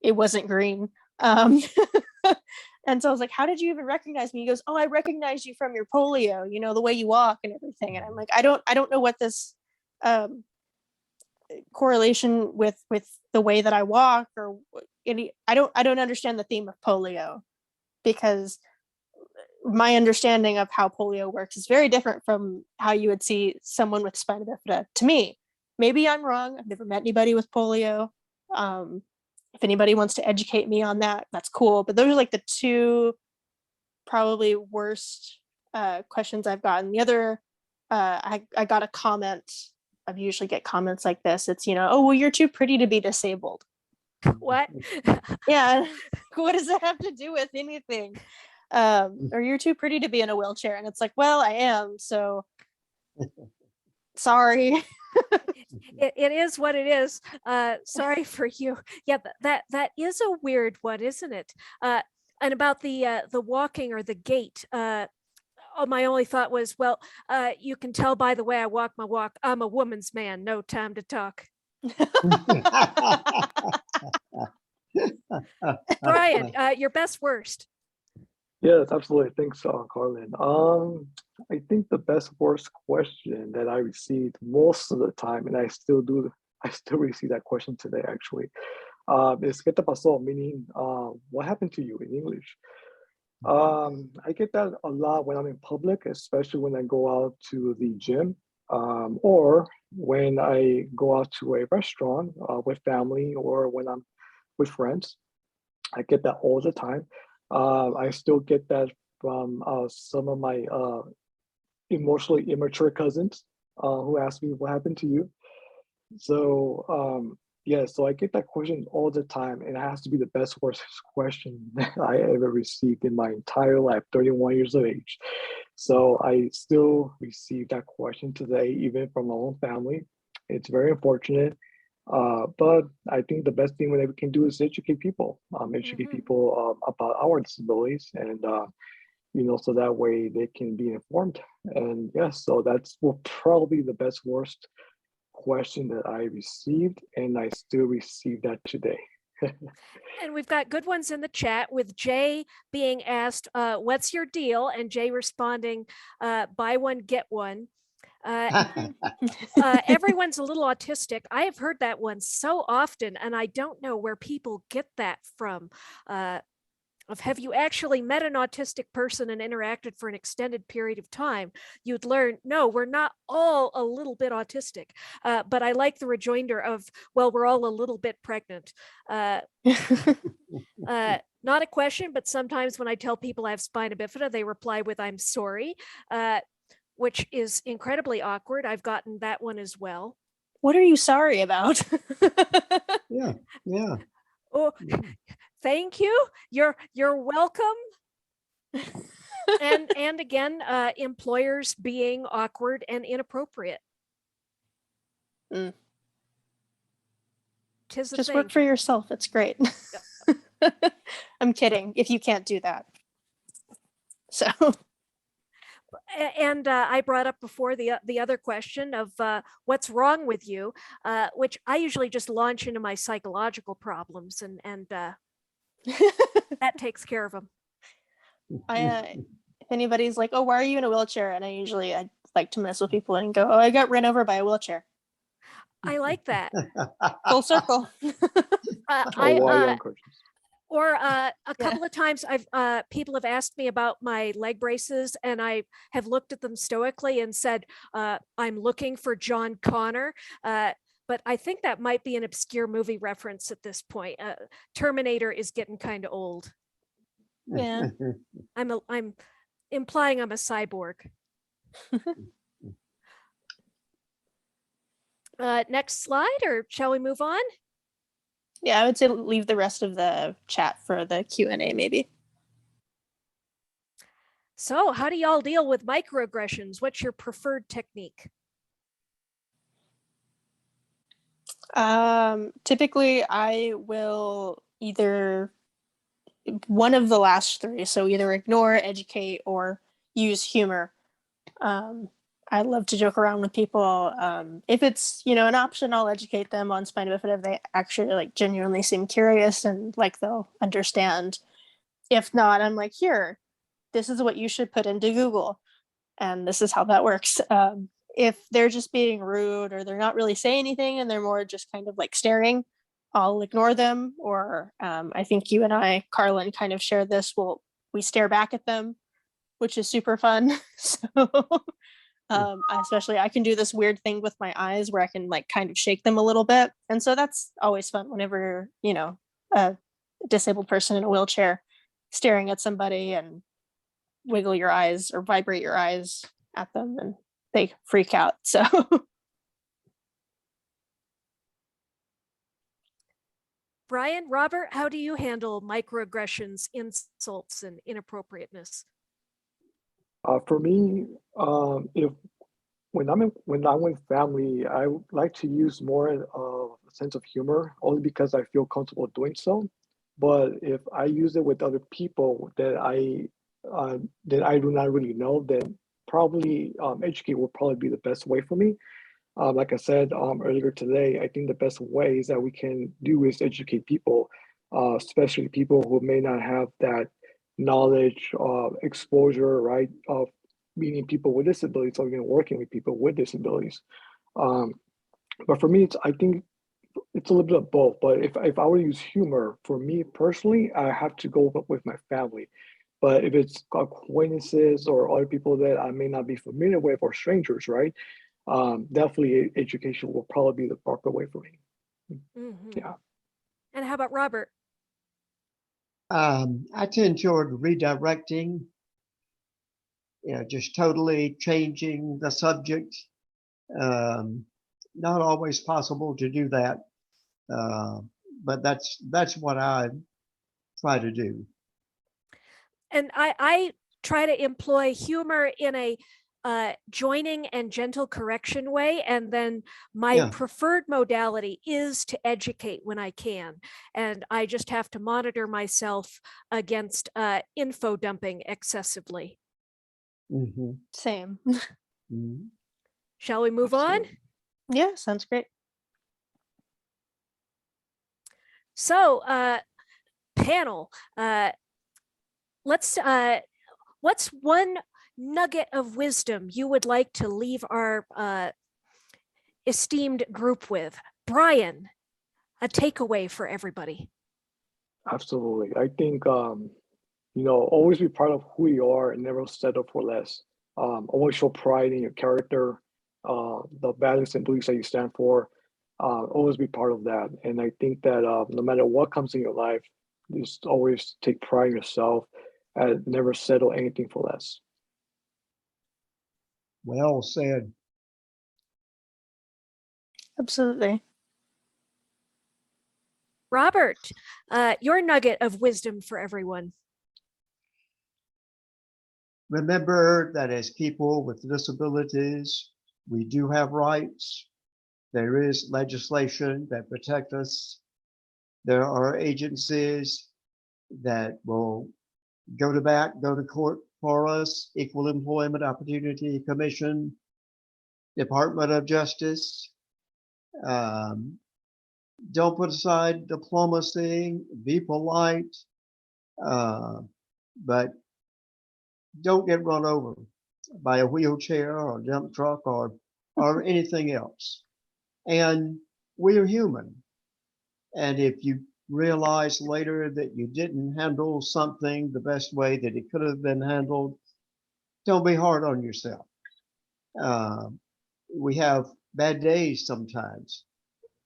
it wasn't green." And so I was like, "How did you even recognize me?" He goes, "Oh, I recognize you from your polio, the way you walk and everything." And I'm like, I don't know what this correlation with the way that I walk or any, I don't understand the theme of polio, because my understanding of how polio works is very different from how you would see someone with spina bifida to me. Maybe I'm wrong. I've never met anybody with polio. If anybody wants to educate me on that, that's cool. But those are like the two probably worst questions I've gotten. The other, I got a comment. I usually get comments like this. It's, "Oh, well, you're too pretty to be disabled." What? Yeah. What does that have to do with anything? Or "You're too pretty to be in a wheelchair." And it's like, well, I am, so sorry. It is what it is. Sorry for you. Yeah, that is a weird one, isn't it? And about the walking or the gait, my only thought was, well, you can tell by the way I walk my walk, I'm a woman's man, no time to talk. Brian, your best worst. Yes, absolutely. Thanks, Carlin. I think the best worst question that I received most of the time, and I still receive that question today actually, is "¿Qué te pasó?" Meaning, what happened to you in English. I get that a lot when I'm in public, especially when I go out to the gym, or when I go out to a restaurant with family, or when I'm with friends. I get that all the time. I still get that from some of my emotionally immature cousins who ask me, "What happened to you?" So Yeah, so I get that question all the time, and it has to be the best worst question that I ever received in my entire life, 31 years of age. So I still receive that question today, even from my own family. It's very unfortunate. But I think the best thing that we can do is educate people, about our disabilities, and so that way they can be informed. And yes, so that's probably the best worst question that I received, and I still receive that today. And we've got good ones in the chat, with Jay being asked, what's your deal? And Jay responding, buy one, get one. Everyone's a little autistic. I have heard that one so often, and I don't know where people get that from. Have you actually met an autistic person and interacted for an extended period of time, you'd learn, no, we're not all a little bit autistic. But I like the rejoinder of, well, we're all a little bit pregnant. Not a question, but sometimes when I tell people I have spina bifida, they reply with, I'm sorry, which is incredibly awkward. I've gotten that one as well. What are you sorry about? Yeah, yeah. Oh, thank you. You're welcome. And again, employers being awkward and inappropriate. Mm. Tis the Just thing. work for yourself. It's great. I'm kidding. If you can't do that. So. And I brought up before the other question of what's wrong with you, which I usually just launch into my psychological problems, and that takes care of them. If anybody's like, oh, why are you in a wheelchair? And I like to mess with people and go, oh, I got run over by a wheelchair. I like that. Full circle. Or a couple of times people have asked me about my leg braces, and I have looked at them stoically and said, I'm looking for John Connor. But I think that might be an obscure movie reference at this point. Terminator is getting kind of old. Yeah. I'm implying I'm a cyborg. Next slide, or shall we move on? Yeah, I would say leave the rest of the chat for the Q&A maybe. So how do y'all deal with microaggressions? What's your preferred technique? Typically, I will either one of the last three, so either ignore, educate, or use humor. I love to joke around with people. If it's, an option, I'll educate them on spina bifida if they actually genuinely seem curious and they'll understand. If not, I'm like, here, this is what you should put into Google, and this is how that works. If they're just being rude or they're not really saying anything and they're more just kind of staring, I'll ignore them. Or I think you and I, Carlin, kind of share this. We stare back at them, which is super fun. So especially I can do this weird thing with my eyes where I can kind of shake them a little bit. And so that's always fun whenever, a disabled person in a wheelchair staring at somebody and wiggle your eyes or vibrate your eyes at them and they freak out. So Brian, Robert, how do you handle microaggressions, insults, and inappropriateness? For me, when I'm with family, I like to use more of a sense of humor, only because I feel comfortable doing so. But if I use it with other people that I do not really know, then probably educate will probably be the best way for me. Like I said earlier today, I think the best ways that we can do is educate people, especially people who may not have that knowledge, exposure, right, of meeting people with disabilities or even working with people with disabilities. But for me, I think it's a little bit of both. But if I were to use humor, for me personally, I have to go with my family. But if it's acquaintances or other people that I may not be familiar with or strangers, right, definitely education will probably be the proper way for me. Mm-hmm. Yeah. And how about Robert? I tend toward redirecting, just totally changing the subject. Not always possible to do that. But that's what I try to do. And I try to employ humor in a joining and gentle correction way. And then my Yeah. preferred modality is to educate when I can. And I just have to monitor myself against info dumping excessively. Mhm. Same. Mhm. Shall we move on? Absolutely. Yeah, sounds great. So, panel, let's what's one nugget of wisdom you would like to leave our esteemed group with? Brian, a takeaway for everybody. Absolutely. I think, always be proud of who you are and never settle for less. Always show pride in your character, the values and beliefs that you stand for. Always be part of that. And I think that no matter what comes in your life, just always take pride in yourself and never settle anything for less. Well said. Absolutely. Robert, your nugget of wisdom for everyone. Remember that as people with disabilities, we do have rights. There is legislation that protect us. There are agencies that will go to court for us, Equal Employment Opportunity Commission, Department of Justice. Don't put aside diplomacy, be polite, but don't get run over by a wheelchair or a dump truck or anything else. And we are human. And if you realize later that you didn't handle something the best way that it could have been handled, don't be hard on yourself. We have bad days sometimes.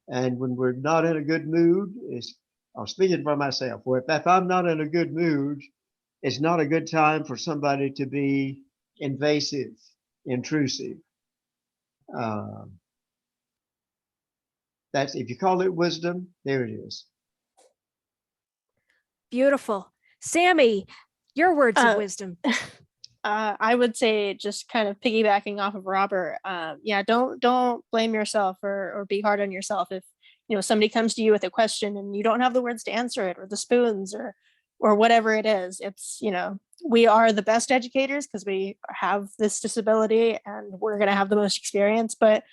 And when we're not in a good mood, I'm speaking for myself. If I'm not in a good mood, it's not a good time for somebody to be invasive, intrusive. That's, if you call it wisdom, there it is. Beautiful. Sammy, your words of wisdom. I would say, just kind of piggybacking off of Robert, yeah, don't blame yourself or be hard on yourself if somebody comes to you with a question and you don't have the words to answer it, or the spoons, or whatever it is. It's we are the best educators because we have this disability and we're going to have the most experience, but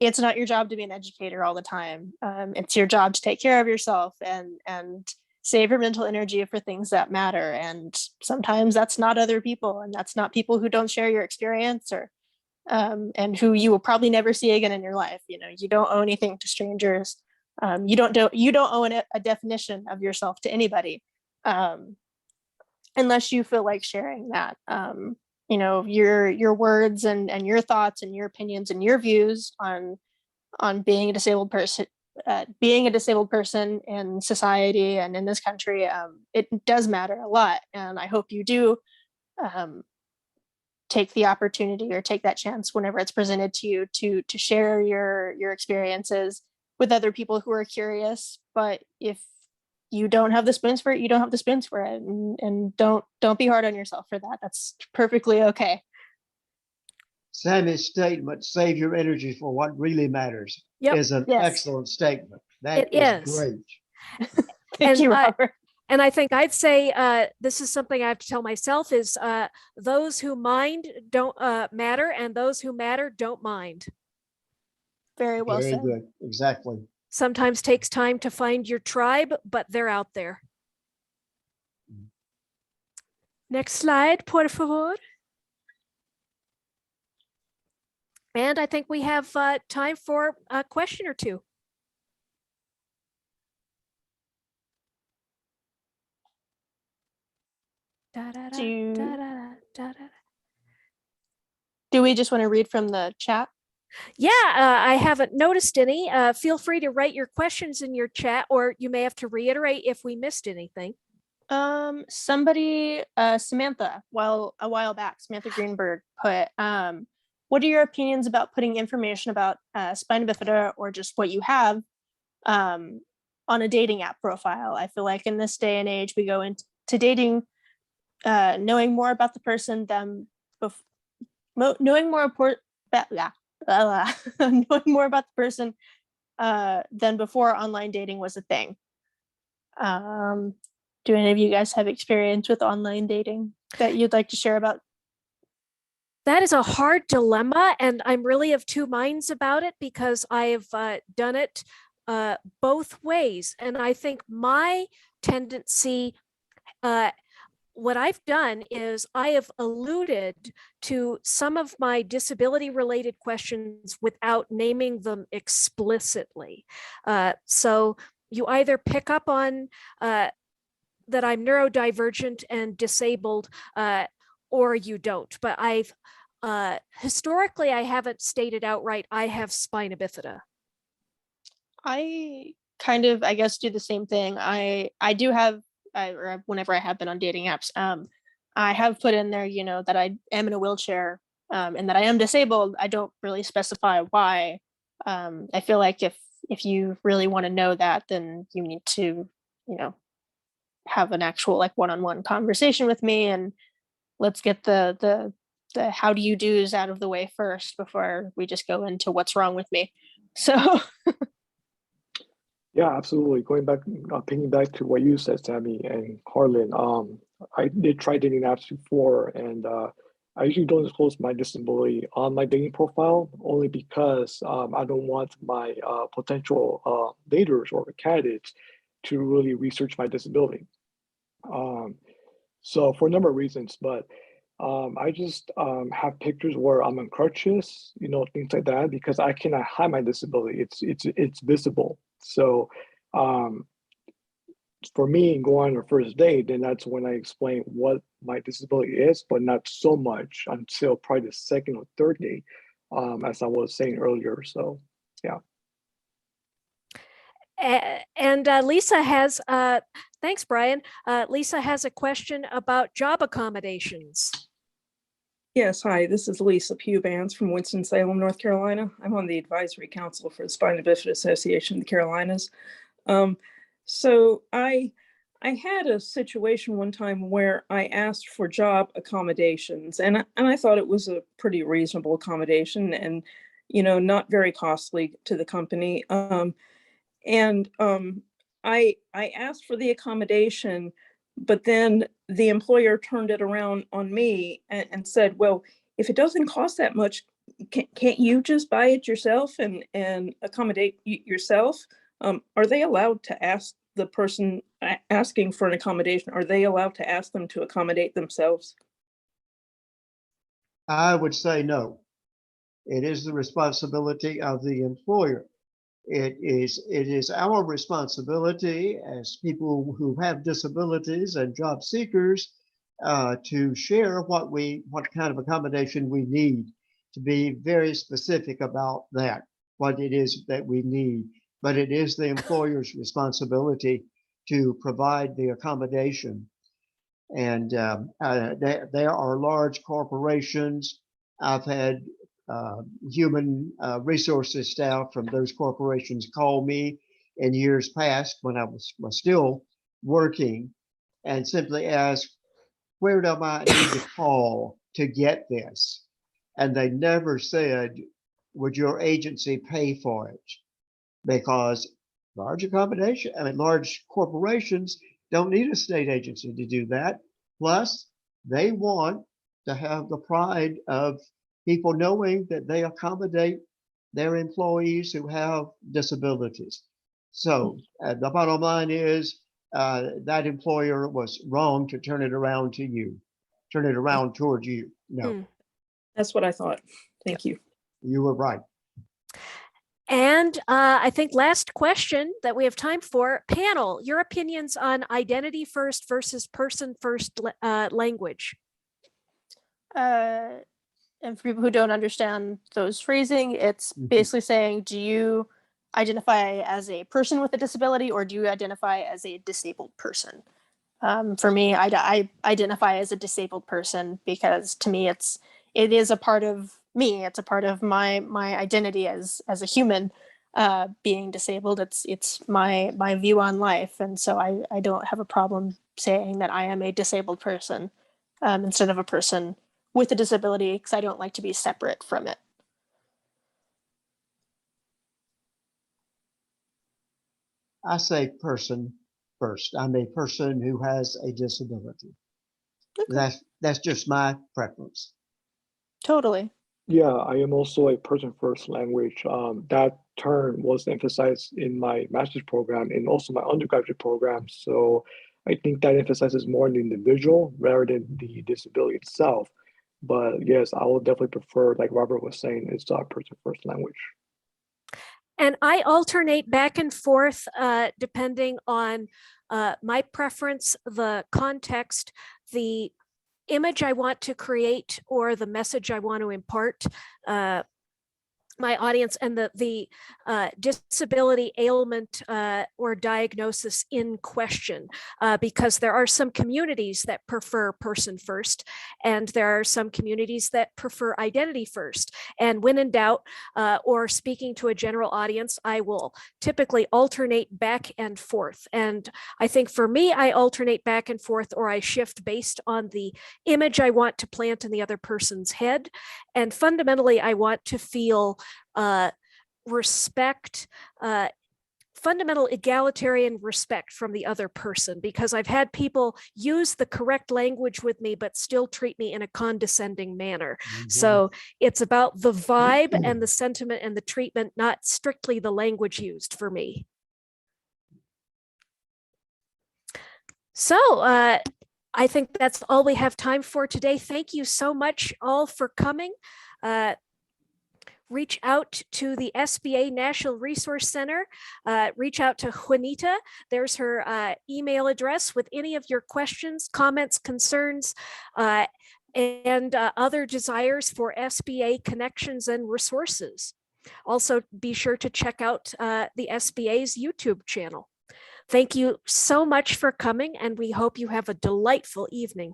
it's not your job to be an educator all the time. It's your job to take care of yourself and save your mental energy for things that matter. And sometimes that's not other people, and that's not people who don't share your experience, or and who you will probably never see again in your life. You don't owe anything to strangers. You don't owe a definition of yourself to anybody, unless you feel like sharing that. Your words and your thoughts and your opinions and your views on being a disabled person. Being a disabled person in society and in this country, it does matter a lot. And I hope you do take the opportunity or take that chance whenever it's presented to you to share your experiences with other people who are curious. But if you don't have the spoons for it, you don't have the spoons for it. And don't be hard on yourself for that. That's perfectly okay. Sammy's statement, save your energy for what really matters, Yep. is an Yes. excellent statement. That It is is. great. Thank you, Robert. And I think I'd say this is something I have to tell myself is those who mind don't matter, and those who matter don't mind. Very well Very said. good. Exactly. Sometimes takes time to find your tribe, but they're out there. Next slide, por favor. And I think we have time for a question or two. Do we just want to read from the chat? Yeah, I haven't noticed any. Feel free to write your questions in your chat, or you may have to reiterate if we missed anything. Somebody, Samantha, a while back, Samantha Greenberg put, what are your opinions about putting information about spina bifida, or just what you have, on a dating app profile. I feel like in this day and age, we go into dating knowing more about the person than knowing more knowing more about the person than before online dating was a thing. Do any of you guys have experience with online dating that you'd like to share about? That is a hard dilemma, and I'm really of two minds about it because I've done it both ways. And I think my tendency, what I've done is I have alluded to some of my disability related questions without naming them explicitly. So you either pick up on that I'm neurodivergent and disabled, or you don't. But I've historically, I haven't stated outright, I have spina bifida. I kind of, I guess, do the same thing. I do have, or whenever I have been on dating apps, I have put in there, that I am in a wheelchair and that I am disabled. I don't really specify why. I feel like if you really want to know that, then you need to, have an actual like one-on-one conversation with me, and let's get the how do you do's out of the way first before we just go into what's wrong with me. So Yeah, absolutely. Going back, pinging back to what you said, Sammy and Carlin. I did try dating apps before, and I usually don't disclose my disability on my dating profile only because I don't want my potential daters or candidates to really research my disability. So for a number of reasons, but I just have pictures where I'm on crutches, things like that, because I cannot hide my disability. It's visible. So for me, going on a first date, then that's when I explain what my disability is, but not so much until probably the second or third date, as I was saying earlier. So yeah. And Lisa has, thanks, Brian. Lisa has a question about job accommodations. Yes, hi, this is Lisa Pewbands from Winston-Salem, North Carolina. I'm on the advisory council for the Spina Bifida Association of the Carolinas. So I had a situation one time where I asked for job accommodations, and I thought it was a pretty reasonable accommodation and, not very costly to the company. I asked for the accommodation, but then the employer turned it around on me and said, well, if it doesn't cost that much, can't you just buy it yourself and accommodate yourself? Are they allowed to ask the person asking for an accommodation, are they allowed to ask them to accommodate themselves? I would say no. It is the responsibility of the employer. It is our responsibility as people who have disabilities and job seekers to share what kind of accommodation we need, to be very specific about that, what it is that we need. But it is the employer's responsibility to provide the accommodation. And there are large corporations. I've had human resources staff from those corporations call me in years past when I was still working and simply ask, where do I need to call to get this? And they never said, would your agency pay for it? Because large corporations don't need a state agency to do that. Plus, they want to have the pride of people knowing that they accommodate their employees who have disabilities. So the bottom line is that employer was wrong to turn it around towards you. No. That's what I thought. Thank you. You were right. And I think last question that we have time for, panel, your opinions on identity first versus person first language. And for people who don't understand those phrasing, it's basically saying, do you identify as a person with a disability or do you identify as a disabled person? For me, I identify as a disabled person because to me, it is a part of me. It's a part of my identity as a human. being disabled. It's my view on life, and so I don't have a problem saying that I am a disabled person instead of a person with a disability, because I don't like to be separate from it. I say person first. I'm a person who has a disability. Okay. That's just my preference. Totally. Yeah, I am also a person first language. That term was emphasized in my master's program and also my undergraduate program. So I think that emphasizes more on the individual rather than the disability itself. But yes, I will definitely prefer, like Robert was saying, it's a person first language. And I alternate back and forth depending on my preference, the context, the image I want to create, or the message I want to impart. My audience, and the disability, ailment, or diagnosis in question, because there are some communities that prefer person first, and there are some communities that prefer identity first. And when in doubt, or speaking to a general audience, I will typically alternate back and forth. And I think for me, I alternate back and forth, or I shift based on the image I want to plant in the other person's head. And fundamentally, I want to feel respect, fundamental egalitarian respect from the other person, because I've had people use the correct language with me, but still treat me in a condescending manner. So it's about the vibe and the sentiment and the treatment, not strictly the language used for me. So I think that's all we have time for today. Thank you so much all for coming. Reach out to the SBA National Resource Center. Reach out to Juanita. There's her email address with any of your questions, comments, concerns, and other desires for SBA connections and resources. Also, be sure to check out the SBA's YouTube channel. Thank you so much for coming, and we hope you have a delightful evening.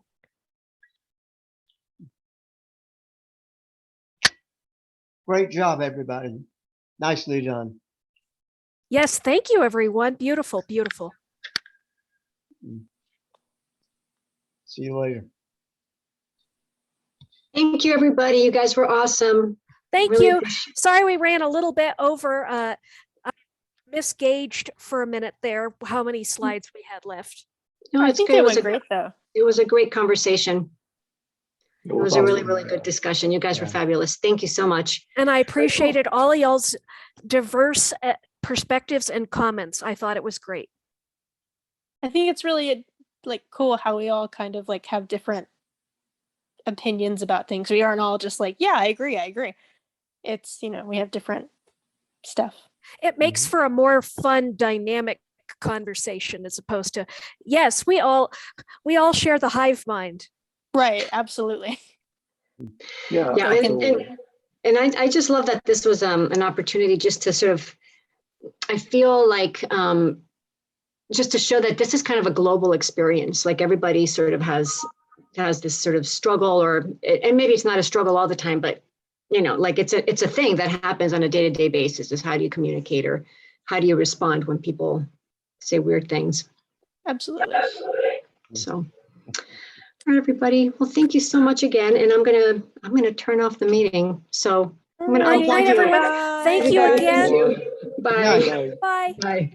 Great job, everybody. Nicely done. Yes, thank you, everyone. Beautiful, beautiful. See you later. Thank you, everybody. You guys were awesome. Thank Really you. appreciate- Sorry we ran a little bit over. I misgauged for a minute there how many slides we had left. No, I it's think good. they It was went a great though. It was a great conversation. It was a really, awesome. really good discussion. You guys were Yeah. fabulous. Thank you so much. And I appreciated all y'all's diverse perspectives and comments. I thought it was great. I think it's really like cool how we all kind of like have different opinions about things. We aren't all just like, yeah, I agree. It's, we have different stuff. It makes for a more fun, dynamic conversation as opposed to, yes, we all share the hive mind. Right, absolutely. Yeah, Yeah, absolutely. and I just love that this was an opportunity just to sort of, I feel like just to show that this is kind of a global experience. Like everybody sort of has this sort of struggle, and maybe it's not a struggle all the time, but like it's a thing that happens on a day-to-day basis. Is how do you communicate, or how do you respond when people say weird things? Absolutely. So, all right, everybody. Well, thank you so much again, and I'm gonna turn off the meeting. So I'm gonna Night, unplug you. everyone. Thank you Everybody, again. thank you. Bye. Bye. Bye. Bye.